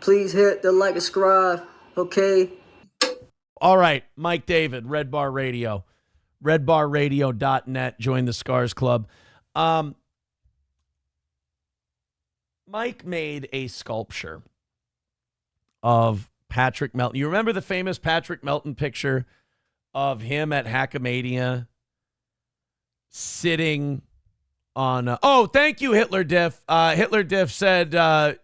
Please hit the like and subscribe, okay? All right, Mike David, Redbar Radio. redbarradio.net. Join the Scars Club. Mike made a sculpture of Patrick Melton. You remember the famous Patrick Melton picture of him at Hackamania sitting on... oh, thank you, Hitler Diff. Hitler Diff said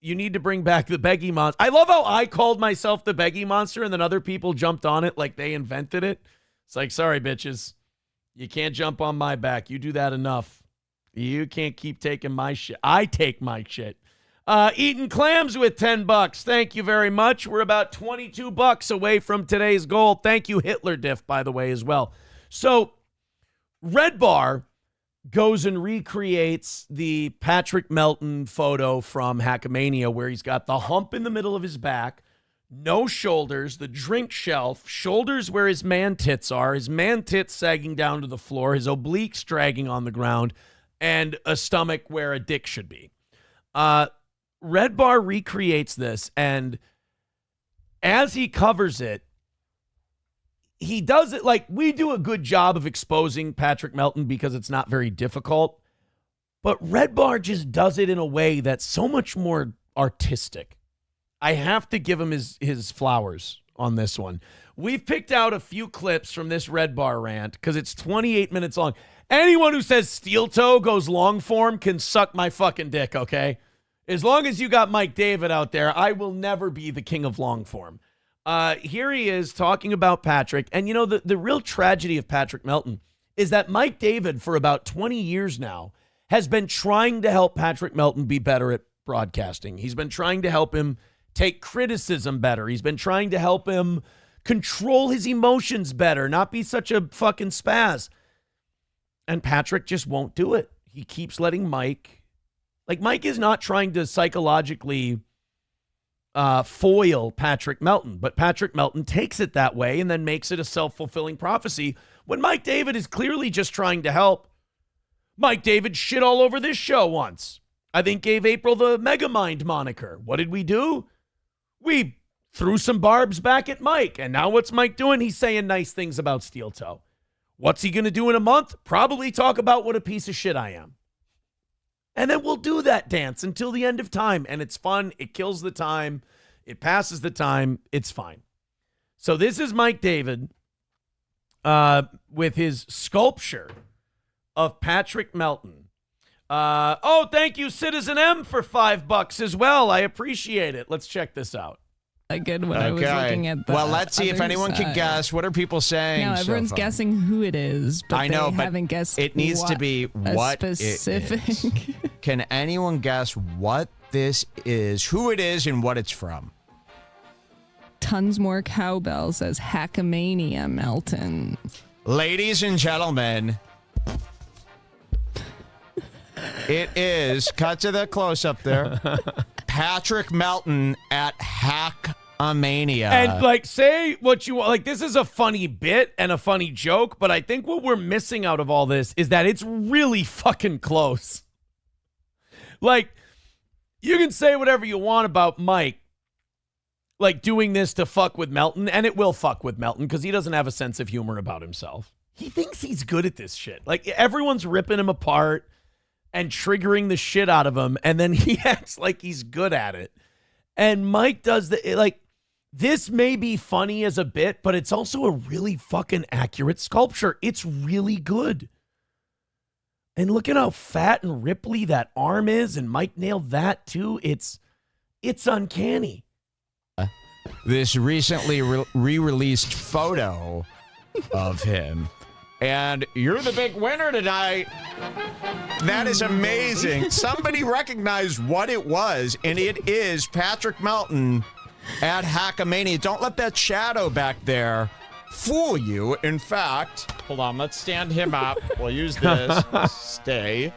you need to bring back the Beggy Monster. I love how I called myself the Beggy Monster and then other people jumped on it like they invented it. It's like, sorry, bitches. You can't jump on my back. You do that enough. You can't keep taking my shit. I take my shit. Eating clams with $10. Thank you very much. We're about $22 away from today's goal. Thank you, Hitler Diff, by the way, as well. So, Redbar goes and recreates the Patrick Melton photo from Hackamania where he's got the hump in the middle of his back, no shoulders, the drink shelf, shoulders where his man tits are, his man tits sagging down to the floor, his obliques dragging on the ground, and a stomach where a dick should be. Redbar recreates this, and as he covers it, he does it like we do a good job of exposing Patrick Melton because it's not very difficult, but Redbar just does it in a way that's so much more artistic. I have to give him his flowers on this one. We've picked out a few clips from this Redbar rant because it's 28 minutes long. Anyone who says steel toe goes long form can suck my fucking dick, okay? As long as you got Mike David out there, I will never be the king of long form. Here he is talking about Patrick. And, you know, the real tragedy of Patrick Melton is that Mike David, for about 20 years now, has been trying to help Patrick Melton be better at broadcasting. He's been trying to help him take criticism better. He's been trying to help him control his emotions better, not be such a fucking spaz. And Patrick just won't do it. He keeps letting Mike... Like, Mike is not trying to psychologically foil Patrick Melton, but Patrick Melton takes it that way and then makes it a self-fulfilling prophecy when Mike David is clearly just trying to help. Mike David shit all over this show once. I think gave April the Megamind moniker. What did we do? We threw some barbs back at Mike. And now what's Mike doing? He's saying nice things about Steel Toe. What's he going to do in a month? Probably talk about what a piece of shit I am. And then we'll do that dance until the end of time. And it's fun. It kills the time. It passes the time. It's fine. So this is Mike David with his sculpture of Patrick Melton. Oh, thank you, Citizen M, for $5 as well. I appreciate it. Let's check this out. Good when I was looking at the let's see if anyone can guess. What are people saying? No, everyone's guessing who it is, but I know, they haven't guessed. It needs to be what specific. It is. Can anyone guess what this is, who it is, and what it's from? Tons more cowbell, says Hackamania Melton. Ladies and gentlemen, it is, cut to the close-up there, Patrick Melton at Hackamania. And, like, say what you want. Like, this is a funny bit and a funny joke, but I think what we're missing out of all this is that it's really fucking close. Like, you can say whatever you want about Mike, like, doing this to fuck with Melton, and it will fuck with Melton because he doesn't have a sense of humor about himself. He thinks he's good at this shit. Like, everyone's ripping him apart and triggering the shit out of him, and then he acts like he's good at it. And Mike does like, this may be funny as a bit, but it's also a really fucking accurate sculpture. It's really good. And look at how fat and ripply that arm is, and Mike nailed that too. It's uncanny. This recently re-released photo of him. And you're the big winner tonight. That is amazing. Somebody recognized what it was, and it is Patrick Melton at Hackamania. Don't let that shadow back there fool you. In fact, hold on, let's stand him up. We'll use this. Stay.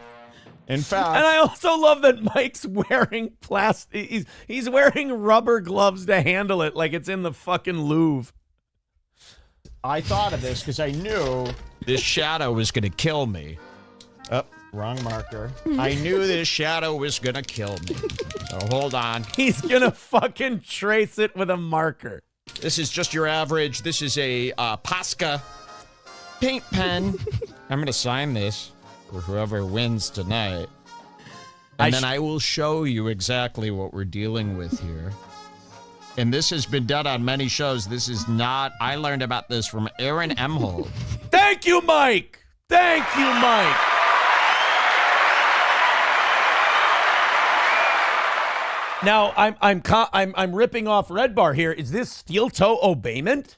In fact, and I also love that Mike's wearing plastic. He's wearing rubber gloves to handle it like it's in the fucking Louvre. I thought of this because I knew this shadow was going to kill me. Oh, wrong marker. I knew this shadow was going to kill me. Oh, hold on. He's gonna fucking trace it with a marker. This is just your average. This is a Posca paint pen. I'm going to sign this for whoever wins tonight. And then I will show you exactly what we're dealing with here. And this has been done on many shows. This is not... I learned about this from Aaron Imholte. Thank you, Mike. Thank you, Mike. Now, I'm ripping off Redbar here. Is this steel toe obeyment?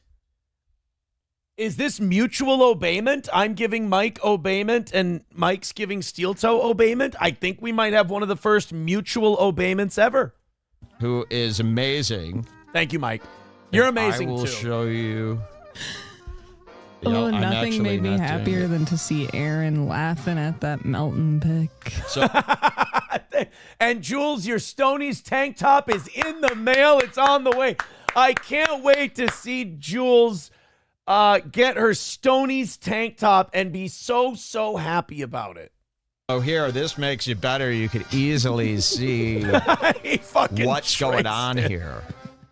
Is this mutual obeyment? I'm giving Mike obeyment and Mike's giving steel toe obeyment. I think we might have one of the first mutual obeyments ever. Who is amazing. Thank you, Mike. You're amazing, too. I will show you. Oh, nothing made me happier than to see Aaron laughing at that Melton pic. So, and Jules, your Stoney's tank top is in the mail. It's on the way. I can't wait to see Jules get her Stoney's tank top and be so happy about it. Oh, here, this makes it better. You could easily see what's going on here.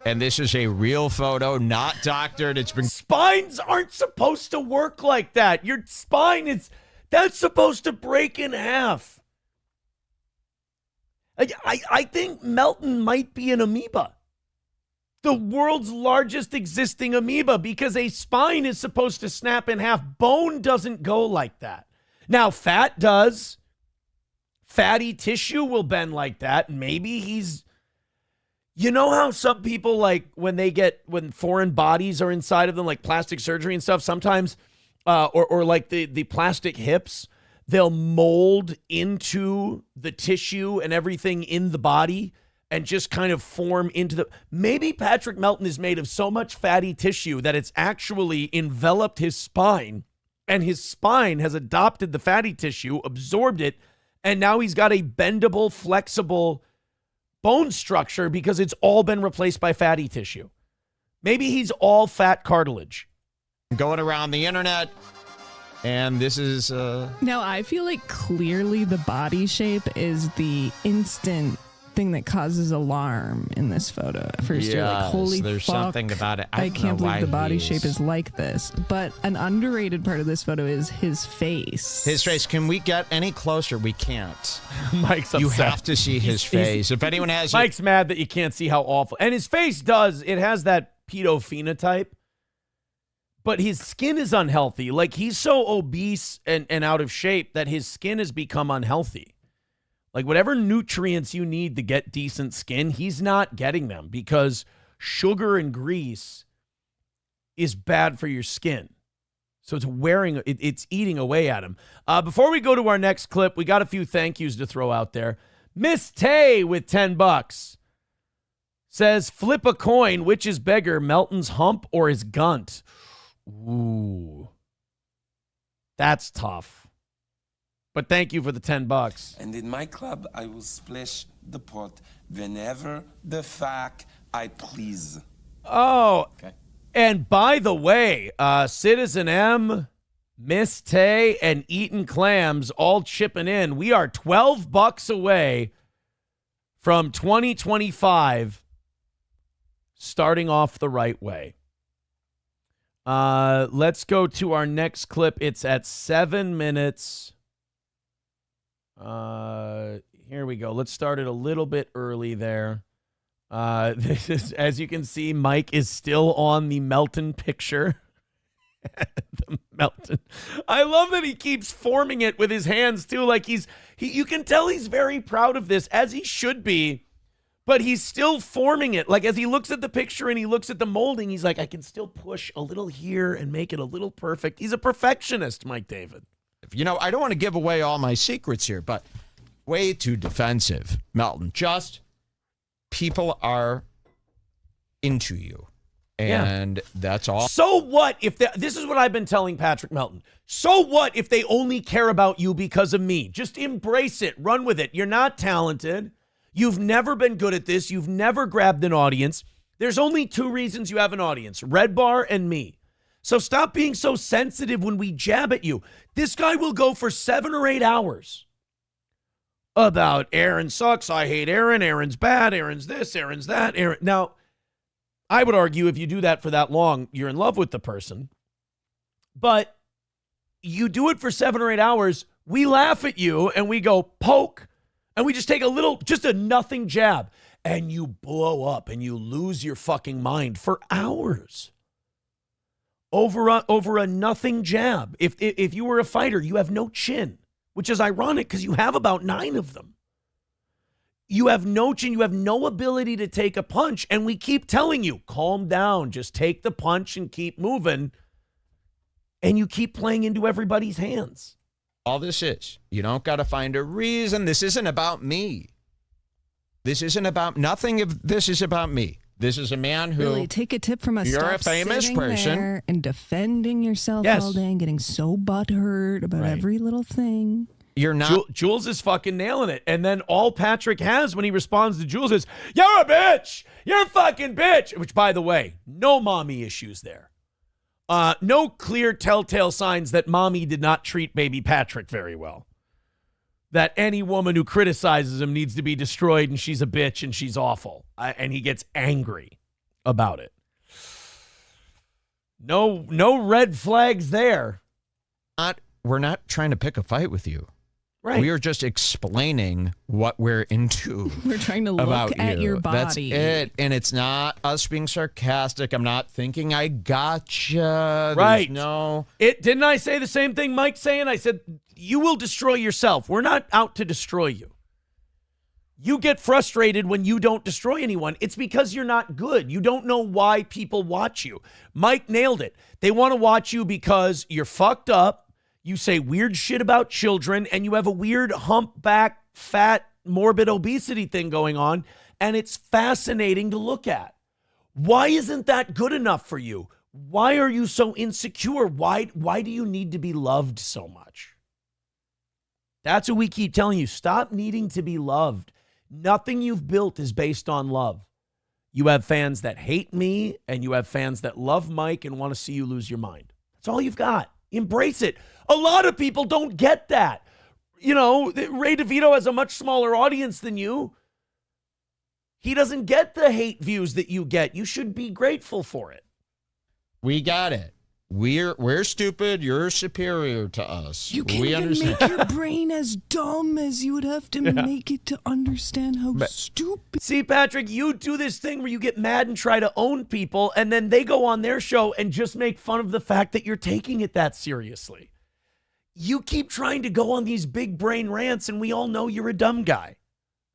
And this is a real photo, not doctored. It's been... Spines aren't supposed to work like that. Your spine that's supposed to break in half. I think Melton might be an amoeba. The world's largest existing amoeba, because a spine is supposed to snap in half. Bone doesn't go like that. Now, fat does. Fatty tissue will bend like that. Maybe he's... You know how some people, like, when foreign bodies are inside of them, like plastic surgery and stuff, sometimes, or like the plastic hips, they'll mold into the tissue and everything in the body and just kind of form into the... Maybe Patrick Melton is made of so much fatty tissue that it's actually enveloped his spine, and his spine has adopted the fatty tissue, absorbed it, and now he's got a bendable, flexible bone structure because it's all been replaced by fatty tissue. Maybe he's all fat cartilage. Going around the internet, and this is... Now, I feel like clearly the body shape is the instant thing that causes alarm in this photo. At first, you're like, holy there's fuck, something about it. I can't believe the body shape is like this. But an underrated part of this photo is his face. His face. Can we get any closer? We can't. Mike's upset. You have to see his face. If anyone has... Mike's mad that you can't see how awful... And his face it has that pedo phenotype. But his skin is unhealthy. Like, he's so obese and out of shape that his skin has become unhealthy. Like, whatever nutrients you need to get decent skin, he's not getting them because sugar and grease is bad for your skin. So it's eating away at him. Before we go to our next clip, we got a few thank yous to throw out there. Miss Tay with $10 says, flip a coin. Which is bigger, Melton's hump or his gunt? Ooh, that's tough. But thank you for the $10. And in my club, I will splash the pot whenever the fuck I please. Oh, okay. And by the way, Citizen M, Miss Tay, and Eaton Clams all chipping in. We are $12 away from 2025 starting off the right way. Let's go to our next clip. It's at 7 minutes. Here we go. Let's start it a little bit early there. This is, as you can see, Mike is still on the Melton picture. The Melton. I love that he keeps forming it with his hands too. Like you can tell he's very proud of this, as he should be, but he's still forming it. Like, as he looks at the picture and he looks at the molding, he's like, I can still push a little here and make it a little perfect. He's a perfectionist, Mike David. You know, I don't want to give away all my secrets here, but way too defensive, Melton. Just people are into you, and that's all. So what if this is what I've been telling Patrick Melton. So what if they only care about you because of me? Just embrace it. Run with it. You're not talented. You've never been good at this. You've never grabbed an audience. There's only two reasons you have an audience, Redbar and me. So stop being so sensitive when we jab at you. This guy will go for 7 or 8 hours about Aaron sucks, I hate Aaron, Aaron's bad, Aaron's this, Aaron's that. Aaron. Now, I would argue if you do that for that long, you're in love with the person. But you do it for 7 or 8 hours, we laugh at you and we go poke, and we just take just a nothing jab, and you blow up and you lose your fucking mind for hours over a nothing jab. If you were a fighter, you have no chin, which is ironic because you have about 9 of them. You have no chin, you have no ability to take a punch, and we keep telling you, calm down, just take the punch and keep moving, and you keep playing into everybody's hands. All this is, you don't got to find a reason. This isn't about me. This isn't about, nothing of this is about me. This is a man who... Really, take a tip from us. You're a Stop famous sitting person. there and defending yourself all day and getting so butthurt about every little thing. You're not... Jules is fucking nailing it. And then all Patrick has when he responds to Jules is, you're a bitch. You're a fucking bitch. Which, by the way, no mommy issues there. No clear telltale signs that mommy did not treat baby Patrick very well. That any woman who criticizes him needs to be destroyed and she's a bitch and she's awful. And he gets angry about it. No red flags there. We're not trying to pick a fight with you. Right. We are just explaining what we're into. We're trying to look at your body. That's it. And it's not us being sarcastic. I'm not thinking I gotcha. Right. No. Didn't I say the same thing Mike's saying? I said, you will destroy yourself. We're not out to destroy you. You get frustrated when you don't destroy anyone. It's because you're not good. You don't know why people watch you. Mike nailed it. They want to watch you because you're fucked up. You say weird shit about children, and you have a weird humpback, fat, morbid obesity thing going on, and it's fascinating to look at. Why isn't that good enough for you? Why are you so insecure? Why do you need to be loved so much? That's what we keep telling you. Stop needing to be loved. Nothing you've built is based on love. You have fans that hate me, and you have fans that love Mike and want to see you lose your mind. That's all you've got. Embrace it. A lot of people don't get that. You know, Ray DeVito has a much smaller audience than you. He doesn't get the hate views that you get. You should be grateful for it. We got it. We're stupid. You're superior to us. You can't we even understand. make your brain as dumb as you would have to make it to understand how stupid. See, Patrick, you do this thing where you get mad and try to own people, and then they go on their show and just make fun of the fact that you're taking it that seriously. You keep trying to go on these big brain rants, and we all know you're a dumb guy.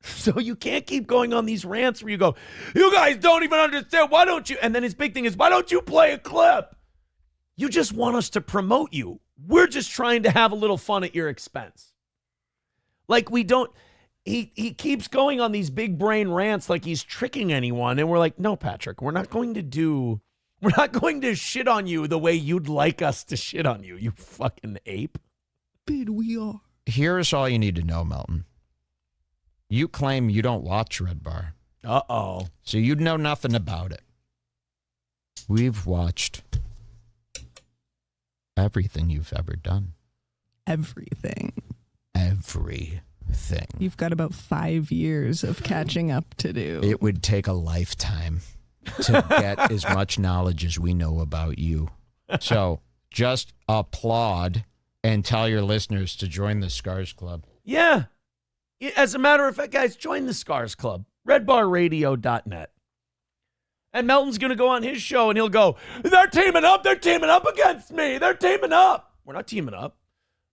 So you can't keep going on these rants where you go, you guys don't even understand. Why don't you? And then his big thing is, why don't you play a clip? You just want us to promote you. We're just trying to have a little fun at your expense. Like we don't, he keeps going on these big brain rants like he's tricking anyone. And we're like, no, Patrick, we're not going to shit on you the way you'd like us to shit on you, you fucking ape. We are. Here's all you need to know, Melton. You claim you don't watch Redbar. Uh-oh. So you know nothing about it. We've watched everything you've ever done. Everything. Everything. You've got about 5 years of catching up to do. It would take a lifetime to get as much knowledge as we know about you. So just applaud and tell your listeners to join the Scars Club. Yeah. As a matter of fact, guys, join the Scars Club. Redbarradio.net. And Melton's going to go on his show and he'll go, they're teaming up against me. They're teaming up. We're not teaming up.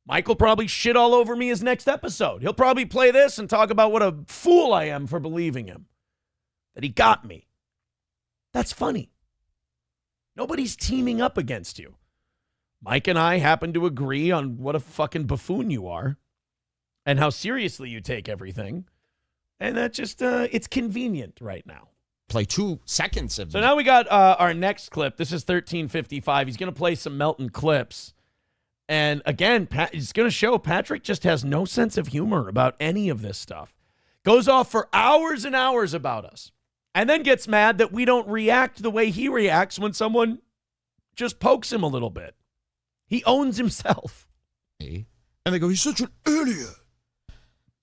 Mike will probably shit all over me his next episode. He'll probably play this and talk about what a fool I am for believing him. That he got me. That's funny. Nobody's teaming up against you. Mike and I happen to agree on what a fucking buffoon you are and how seriously you take everything. And that just, it's convenient right now. Play 2 seconds of So now we got our next clip. This is 1355. He's going to play some Melton clips. And again, he's going to show Patrick just has no sense of humor about any of this stuff. Goes off for hours and hours about us. And then gets mad that we don't react the way he reacts when someone just pokes him a little bit. He owns himself. And they go, he's such an idiot.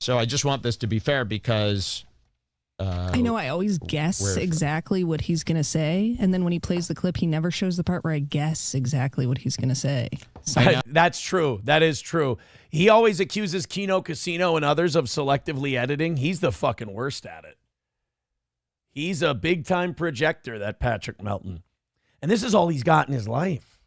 So I just want this to be fair because I know I always guess exactly what he's going to say. And then when he plays the clip, he never shows the part where I guess exactly what he's going to say. So That's true. That is true. He always accuses Kino Casino and others of selectively editing. He's the fucking worst at it. He's a big-time projector, that Patrick Melton. And this is all he's got in his life.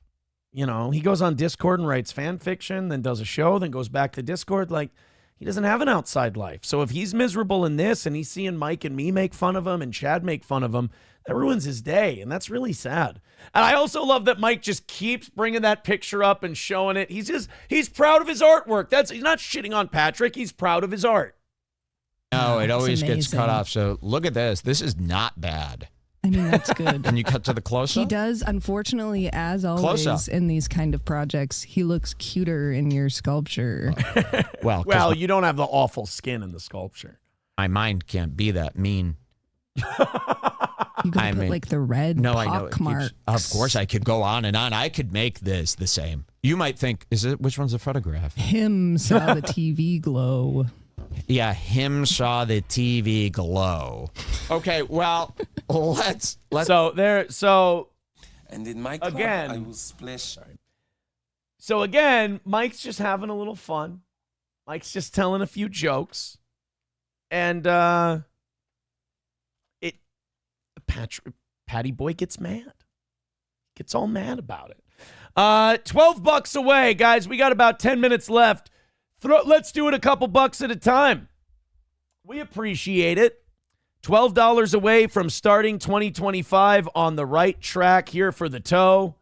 You know, he goes on Discord and writes fan fiction, then does a show, then goes back to Discord. Like, he doesn't have an outside life. So if he's miserable in this and he's seeing Mike and me make fun of him and Chad make fun of him, that ruins his day. And that's really sad. And I also love that Mike just keeps bringing that picture up and showing it. He's proud of his artwork. He's not shitting on Patrick. He's proud of his art. No, it always gets cut off. So look at this. This is not bad. I mean, that's good. Can you cut to the close-up? He does, unfortunately, as always in these kind of projects, he looks cuter in your sculpture. Well, you don't have the awful skin in the sculpture. My mind can't be that mean. You gotta put like the red pock marks. Of course, I could go on and on. I could make this the same. You might think, which one's a photograph? Him saw the TV glow. Yeah, him saw the TV glow. Okay, well, let's. So And in my club, again, I will splash. So again, Mike's just having a little fun. Mike's just telling a few jokes, and Patty Boy gets mad. Gets all mad about it. $12 away, guys. We got about 10 minutes left. Let's do it a couple bucks at a time. We appreciate it. $12 away from starting 2025 on the right track here for the toe.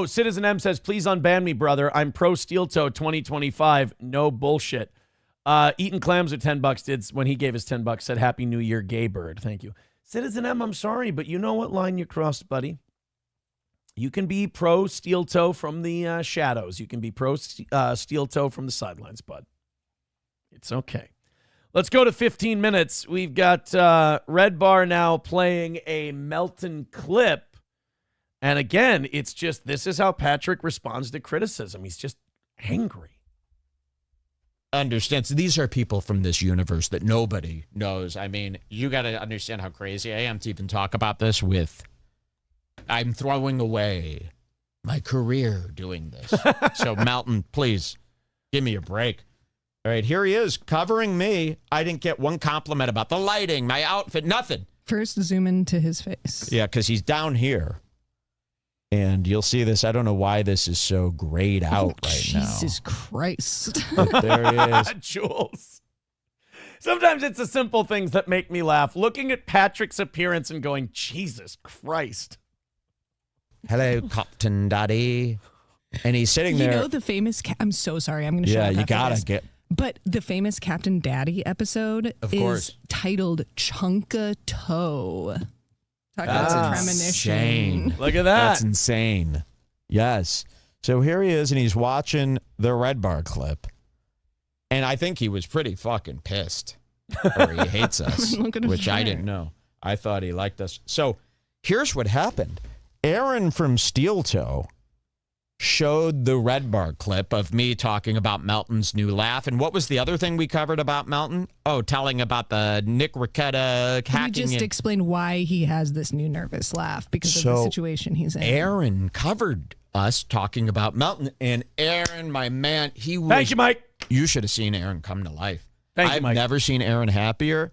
Citizen M says, please unban me, brother. I'm pro steel toe 2025. No bullshit. Eating clams with $10 did when he gave us $10, said Happy New Year, gay bird. Thank you. Citizen M, I'm sorry, but you know what line you crossed, buddy. You can be pro steel toe from the shadows. You can be pro steel toe from the sidelines, bud. It's okay. Let's go to 15 minutes. We've got Redbar now playing a Melton clip. And again, it's just, this is how Patrick responds to criticism. He's just angry. Understand. So these are people from this universe that nobody knows. I mean, you got to understand how crazy I am to even talk about this with. I'm throwing away my career doing this. So, Melton, please give me a break. All right, here he is covering me. I didn't get one compliment about the lighting, my outfit, nothing. First, zoom into his face. Yeah, because he's down here. And you'll see this. I don't know why this is so grayed out right now. Jesus Christ. But there he is. Jules. Sometimes it's the simple things that make me laugh. Looking at Patrick's appearance and going, Jesus Christ. Hello, Captain Daddy. And he's sitting there. You know the famous... I'm so sorry. I'm going to shut up. Yeah, you got to get... But the famous Captain Daddy episode is titled Chunka Toe. Talk about some premonition. Insane. Look at that. That's insane. Yes. So here he is, and he's watching the Redbar clip. And I think he was pretty fucking pissed. Or he hates us, which I didn't know. I thought he liked us. So here's what happened. Aaron from Steel Toe showed the Redbar clip of me talking about Melton's new laugh. And what was the other thing we covered about Melton? Oh, telling about the Nick Ricketta hacking. Can you just explain why he has this new nervous laugh because of the situation he's in? Aaron covered us talking about Melton. And Aaron, my man, he was... Thank you, Mike. You should have seen Aaron come to life. I've never seen Aaron happier.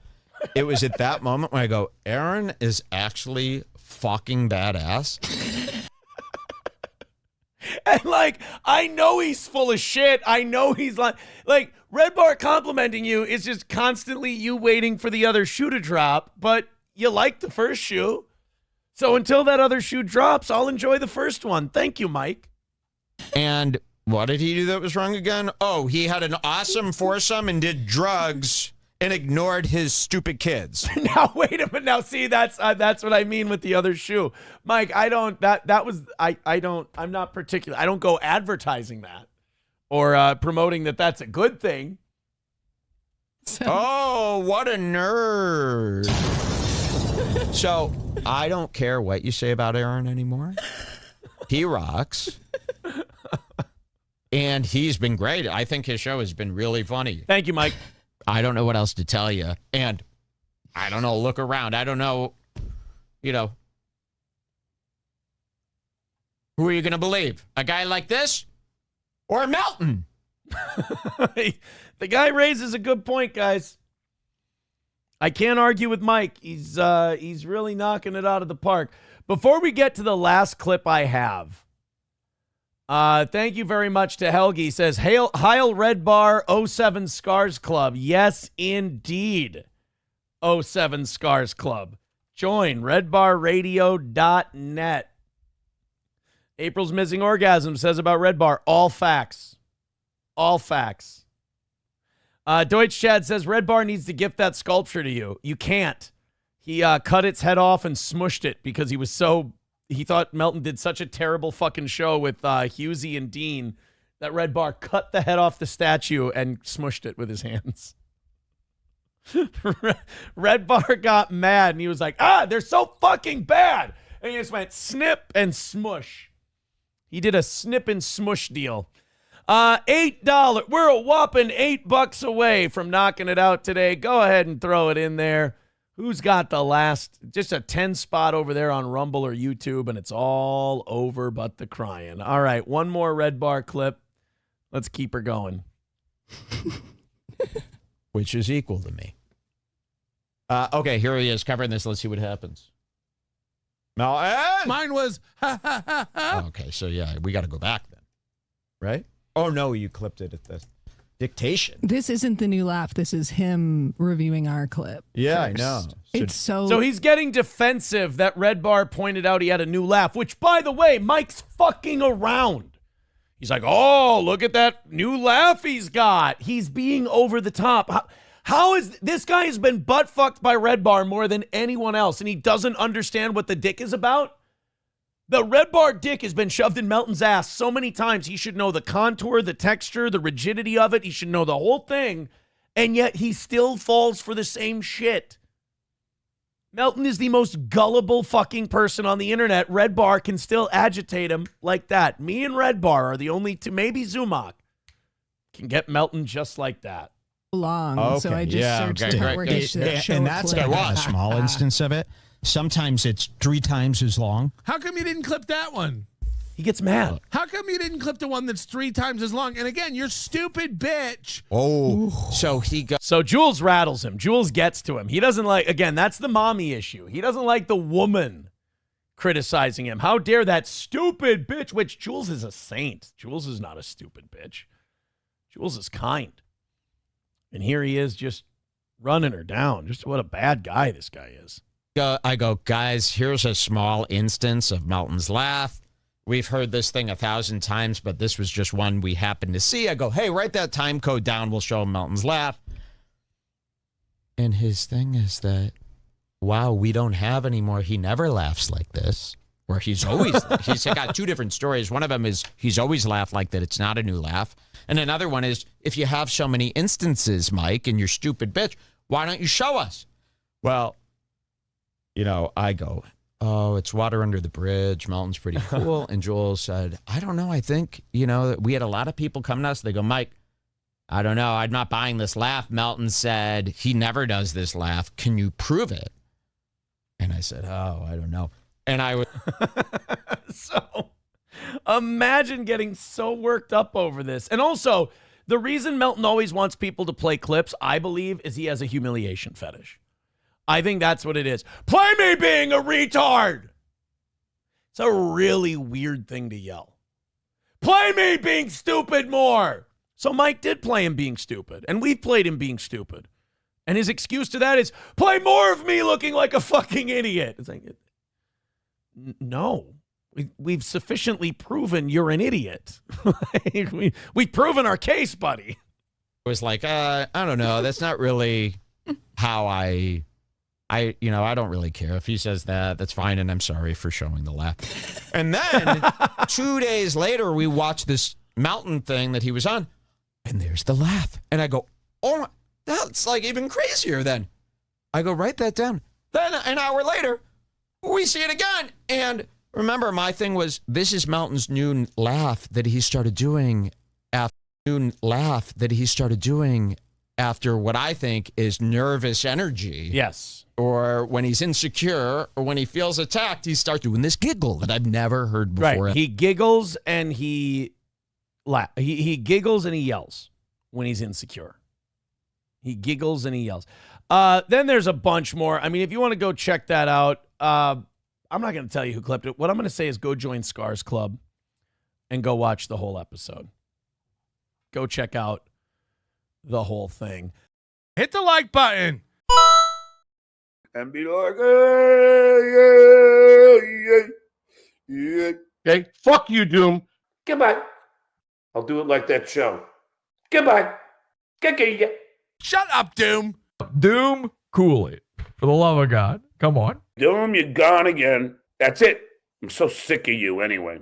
It was at that moment when I go, Aaron is actually fucking badass. And like, I know he's full of shit. I know he's like Redbar complimenting you is just constantly you waiting for the other shoe to drop, but you like the first shoe. So until that other shoe drops, I'll enjoy the first one. Thank you, Mike. And what did he do that was wrong again? Oh, he had an awesome foursome and did drugs and ignored his stupid kids. Now, wait a minute. Now, see, that's what I mean with the other shoe. Mike, I'm not particular. I don't go advertising that or promoting that that's a good thing. Oh, what a nerd. So I don't care what you say about Aaron anymore. He rocks. And he's been great. I think his show has been really funny. Thank you, Mike. I don't know what else to tell you. And I don't know, look around. I don't know, you know. Who are you going to believe? A guy like this or Melton? The guy raises a good point, guys. I can't argue with Mike. He's really knocking it out of the park. Before we get to the last clip I have, thank you very much to Helgi. He says, Heil Redbar 07 Scars Club. Yes, indeed. 07 Scars Club. Join redbarradio.net. April's Missing Orgasm says about Redbar, all facts. All facts. Deutsch Chad says, Redbar needs to gift that sculpture to you. You can't. He cut its head off and smushed it because he thought Melton did such a terrible fucking show with Husey and Dean that Redbar cut the head off the statue and smushed it with his hands. Redbar got mad and he was like, they're so fucking bad. And he just went snip and smush. He did a snip and smush deal. $8. We're a whopping $8 away from knocking it out today. Go ahead and throw it in there. Who's got the last? Just a 10 spot over there on Rumble or YouTube, and it's all over but the crying. All right, one more Redbar clip. Let's keep her going. Which is equal to me. Okay, here he is covering this. Let's see what happens. Mine was, ha, ha, ha, ha. Okay, so yeah, we got to go back then. Right? Oh, no, you clipped it at the dictation. This isn't the new laugh. This is him reviewing our clip. Yeah, first. I know. It's So he's getting defensive that Redbar pointed out he had a new laugh, which, by the way, Mike's fucking around. He's like, oh, look at that new laugh he's got. He's being over the top. How is this guy has been butt fucked by Redbar more than anyone else, and he doesn't understand what the dick is about? The Redbar dick has been shoved in Melton's ass so many times. He should know the contour, the texture, the rigidity of it. He should know the whole thing, and yet he still falls for the same shit. Melton is the most gullible fucking person on the internet. Redbar can still agitate him like that. Me and Redbar are the only two, maybe Zumak, can get Melton just like that. Long, so I just searched the part where he should show and a that's clip. a small instance of it. Sometimes it's 3 times as long. How come you didn't clip that one? He gets mad. How come you didn't clip the one that's 3 times as long? And again, you're stupid bitch. Oh, so he got. So Jules rattles him. Jules gets to him. He doesn't like, again, that's the mommy issue. He doesn't like the woman criticizing him. How dare that stupid bitch, which Jules is a saint. Jules is not a stupid bitch. Jules is kind. And here he is just running her down. Just what a bad guy this guy is. I go, guys, here's a small instance of Melton's laugh. We've heard this thing 1,000 times, but this was just one we happened to see. I go, hey, write that time code down. We'll show him Melton's laugh. And his thing is that, wow, we don't have anymore. He never laughs like this. Where he's got 2 different stories. One of them is he's always laughed like that. It's not a new laugh. And another one is, if you have so many instances, Mike, and you're stupid bitch, why don't you show us? Well, you know, I go, oh, it's water under the bridge. Melton's pretty cool. And Joel said, I don't know. I think, you know, we had a lot of people come to us. They go, Mike, I don't know. I'm not buying this laugh. Melton said he never does this laugh. Can you prove it? And I said, oh, I don't know. And I would. So imagine getting so worked up over this. And also, the reason Melton always wants people to play clips, I believe, is he has a humiliation fetish. I think that's what it is. Play me being a retard. It's a really weird thing to yell. Play me being stupid more. So Mike did play him being stupid, and we played him being stupid. And his excuse to that is, play more of me looking like a fucking idiot. It's like, no. We've sufficiently proven you're an idiot. We've proven our case, buddy. I was like, I don't know. That's not really how I don't really care. If he says that, that's fine, and I'm sorry for showing the laugh. And then 2 days later, we watched this Melton thing that he was on, and there's the laugh. And I go, oh, that's like even crazier then. I go, write that down. Then an hour later, we see it again. And remember, my thing was, this is Melton's new laugh that he started doing laugh that he started doing after what I think is nervous energy. Yes. Or when he's insecure or when he feels attacked, he starts doing this giggle that I've never heard before. Right. He giggles and he giggles and he yells when he's insecure. He giggles and he yells. Then there's a bunch more. I mean, if you want to go check that out, I'm not going to tell you who clipped it. What I'm going to say is go join Scars Club and go watch the whole episode. Go check out the whole thing. Hit the like button. And be like, hey, yeah. Okay, fuck you, Doom. Goodbye. I'll do it like that show. Goodbye. Shut up, Doom. Doom, cool it. For the love of God. Come on. Doom, you're gone again. That's it. I'm so sick of you anyway.